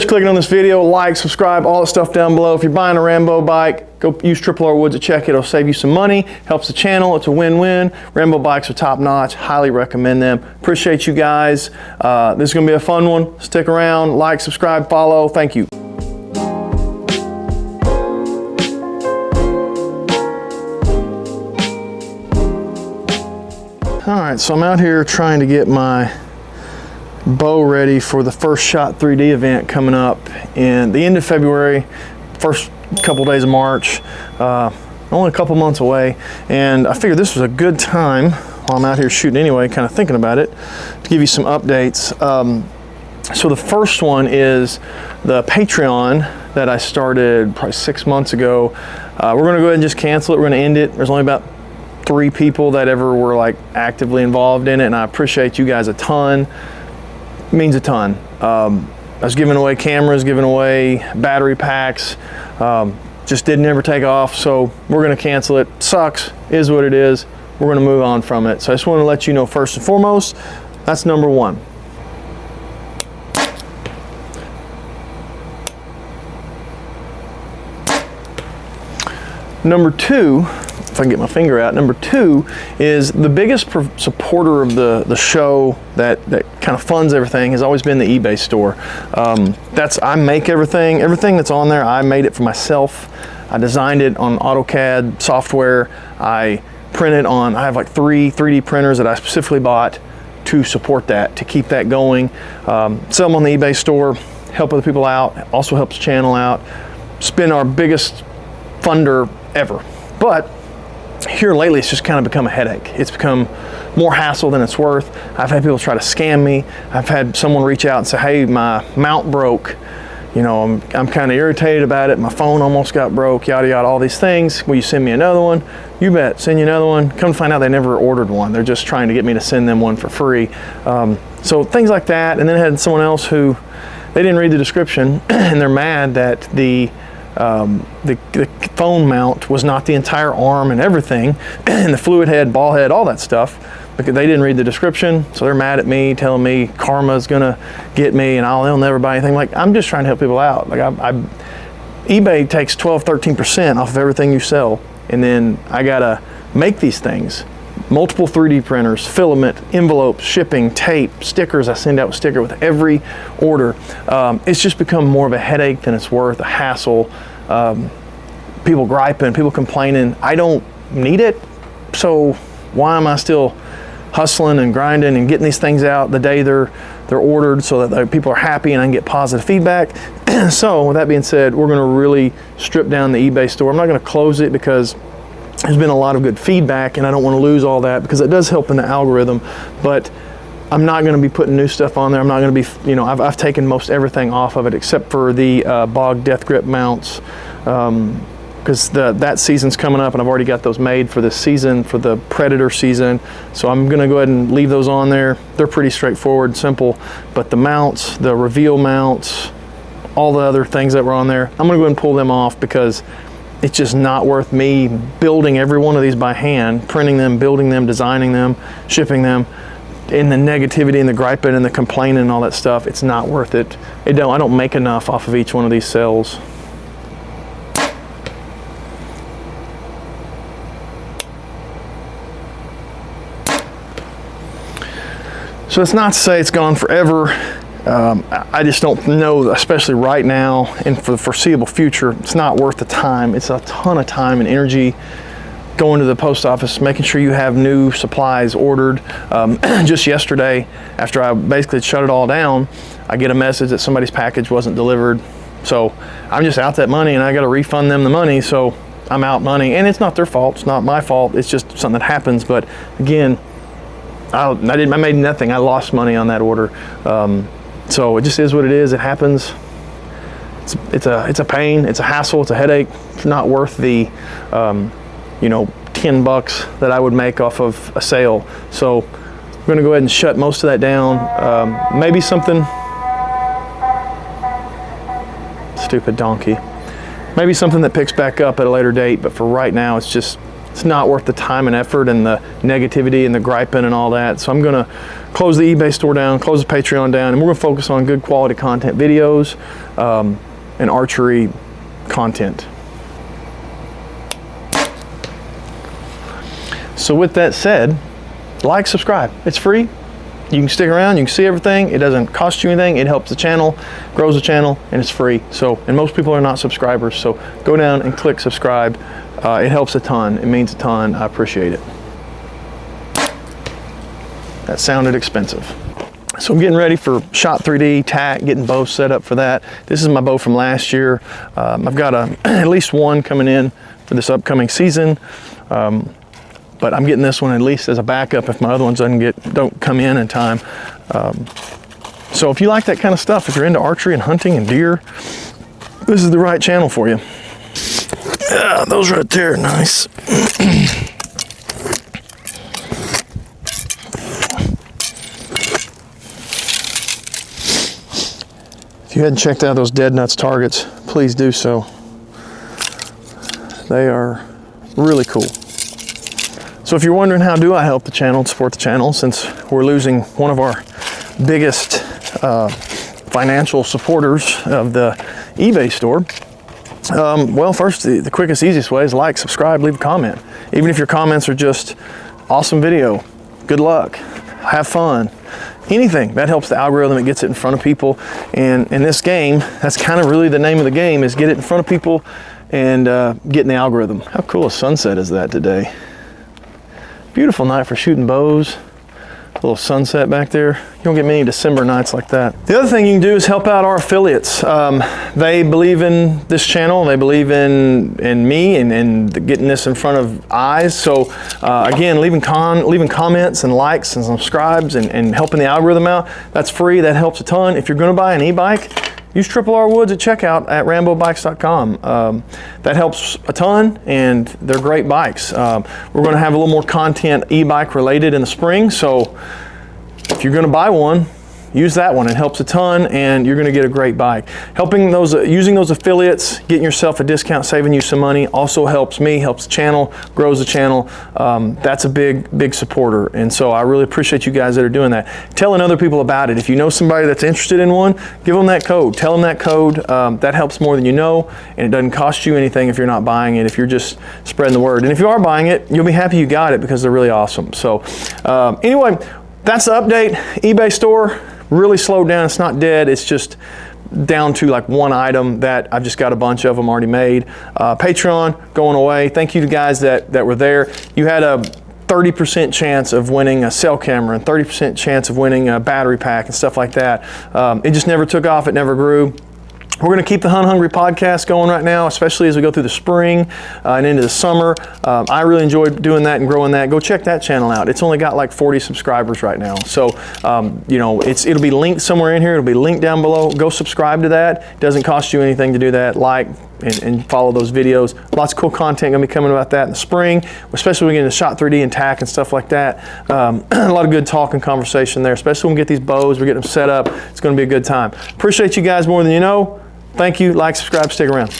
Clicking on this video, like, subscribe, all that stuff down below. If you're buying a Rambo bike, go use R Woods at check. It'll save you some money, helps the channel. It's a win-win. Rambo bikes are top notch. Highly recommend them. Appreciate you guys. This is gonna be a fun one. Stick around, like, subscribe, follow. Thank you. All right, so I'm out here trying to get my bow ready for the First Shot 3D event coming up in the end of February, first couple days of March, only a couple months away. And I figured this was a good time while I'm out here shooting anyway, kind of thinking about it, to give you some updates. So the first one is the Patreon that I started probably 6 months ago. We're gonna go ahead and just cancel it. We're gonna end it. There's only about 3 people that ever were like actively involved in it, and I appreciate you guys a ton. Means a ton. I was giving away cameras, giving away battery packs, just didn't ever take off, so we're gonna cancel it. Sucks, is what it is. We're gonna move on from it. So I just wanna let you know first and foremost, that's number one. Number two, if I can get my finger out, number two is the biggest supporter of the show that kind of funds everything has always been the eBay store. I make everything that's on there, I made it for myself. I designed it on AutoCAD software. I printed on, I have like 3 3D printers that I specifically bought to support that, to keep that going. Sell them on the eBay store, help other people out, also helps the channel out. It's been our biggest funder ever. But here lately, it's just kind of become a headache. It's become more hassle than it's worth. I've had people try to scam me. I've had someone reach out and say, hey, my mount broke. You know, I'm kind of irritated about it. My phone almost got broke, yada, yada, all these things. Will you send me another one? You bet, send you another one. Come to find out they never ordered one. They're just trying to get me to send them one for free. So things like that. And then I had someone else who, they didn't read the description and they're mad that the phone mount was not the entire arm and everything, and the fluid head, ball head, all that stuff, because they didn't read the description. So they're mad at me, telling me karma's gonna get me and they'll never buy anything. Like, I'm just trying to help people out. Like, eBay takes 12-13% off of everything you sell, and then I gotta make these things. Multiple 3D printers, filament, envelopes, shipping, tape, stickers. I send out a sticker with every order. It's just become more of a headache than it's worth, a hassle. People griping, people complaining. I don't need it, so why am I still hustling and grinding and getting these things out the day they're ordered, so that people are happy and I can get positive feedback? So with that being said, we're gonna really strip down the eBay store. I'm not gonna close it because there's been a lot of good feedback and I don't want to lose all that, because it does help in the algorithm. But I'm not going to be putting new stuff on there. I'm not going to be, you know, I've taken most everything off of it except for the Bog Death Grip mounts, because that season's coming up and I've already got those made for this season, for the Predator season. So I'm going to go ahead and leave those on there. They're pretty straightforward, simple. But the mounts, the reveal mounts, all the other things that were on there, I'm going to go ahead and pull them off, because it's just not worth me building every one of these by hand, printing them, building them, designing them, shipping them, and the negativity and the griping and the complaining and all that stuff. It's not worth it. I don't make enough off of each one of these sales. So it's not to say it's gone forever. I just don't know, especially right now and for the foreseeable future, it's not worth the time. It's a ton of time and energy going to the post office, making sure you have new supplies ordered. Just yesterday, after I basically shut it all down, I get a message that somebody's package wasn't delivered. So I'm just out that money and I got to refund them the money. So I'm out money, and it's not their fault. It's not my fault. It's just something that happens. But again, I made nothing. I lost money on that order. So it just is what it is. It happens. It's a pain. It's a hassle. It's a headache. It's not worth the, you know, $10 that I would make off of a sale. So we're going to go ahead and shut most of that down. Maybe something. Stupid donkey. Maybe something that picks back up at a later date. But for right now, it's it's not worth the time and effort and the negativity and the griping and all that. So I'm gonna close the eBay store down, close the Patreon down, and we're gonna focus on good quality content videos and archery content. So with that said, like, subscribe. It's free. You can stick around, you can see everything. It doesn't cost you anything. It helps the channel, grows the channel, and it's free. So, and most people are not subscribers. So go down and click subscribe. It helps a ton. It means a ton. I appreciate it. That sounded expensive. So I'm getting ready for Shot 3D, tack, getting bows set up for that. This is my bow from last year. I've got at least one coming in for this upcoming season. But I'm getting this one at least as a backup if my other ones don't come in time. So if you like that kind of stuff, if you're into archery and hunting and deer, this is the right channel for you. Those right there, nice. If you hadn't checked out those Dead Nuts targets, please do so. They are really cool. So if you're wondering how do I help the channel and support the channel, since we're losing one of our biggest financial supporters of the eBay store, well, first, the quickest, easiest way is like, subscribe, leave a comment. Even if your comments are just awesome video, good luck, have fun, anything, that helps the algorithm. It gets it in front of people. And in this game, that's kind of really the name of the game, is get it in front of people and get in the algorithm. How cool a sunset is that today? Beautiful night for shooting bows. A little sunset back there. You don't get many December nights like that. The other thing you can do is help out our affiliates. They believe in this channel. They believe in me and getting this in front of eyes. So again, leaving comments and likes and subscribes and helping the algorithm out, that's free. That helps a ton. If you're going to buy an e-bike, use R Woods at checkout at rambobikes.com. That helps a ton, and they're great bikes. We're going to have a little more content e-bike related in the spring, so if you're going to buy one, use that one. It helps a ton, and you're going to get a great bike. Helping those, using those affiliates, getting yourself a discount, saving you some money, also helps me, helps the channel, grows the channel. That's a big supporter, and so I really appreciate you guys that are doing that. Telling other people about it. If you know somebody that's interested in one, give them that code. Tell them that code. That helps more than you know, and it doesn't cost you anything if you're not buying it, if you're just spreading the word. And if you are buying it, you'll be happy you got it because they're really awesome. So anyway, that's the update. eBay store really slowed down. It's not dead. It's just down to like one item that I've just got a bunch of them already made. Patreon going away. Thank you to guys that were there. You had a 30% chance of winning a cell camera and 30% chance of winning a battery pack and stuff like that. It just never took off. It never grew. We're going to keep the Hunt Hungry podcast going right now, especially as we go through the spring and into the summer. I really enjoy doing that and growing that. Go check that channel out. It's only got like 40 subscribers right now. So, you know, it'll be linked somewhere in here. It'll be linked down below. Go subscribe to that. It doesn't cost you anything to do that. Like and follow those videos. Lots of cool content going to be coming about that in the spring, especially when we get into Shot 3D and tack and stuff like that. A lot of good talk and conversation there, especially when we get these bows, we're getting them set up. It's going to be a good time. Appreciate you guys more than you know. Thank you. Like, subscribe, stick around.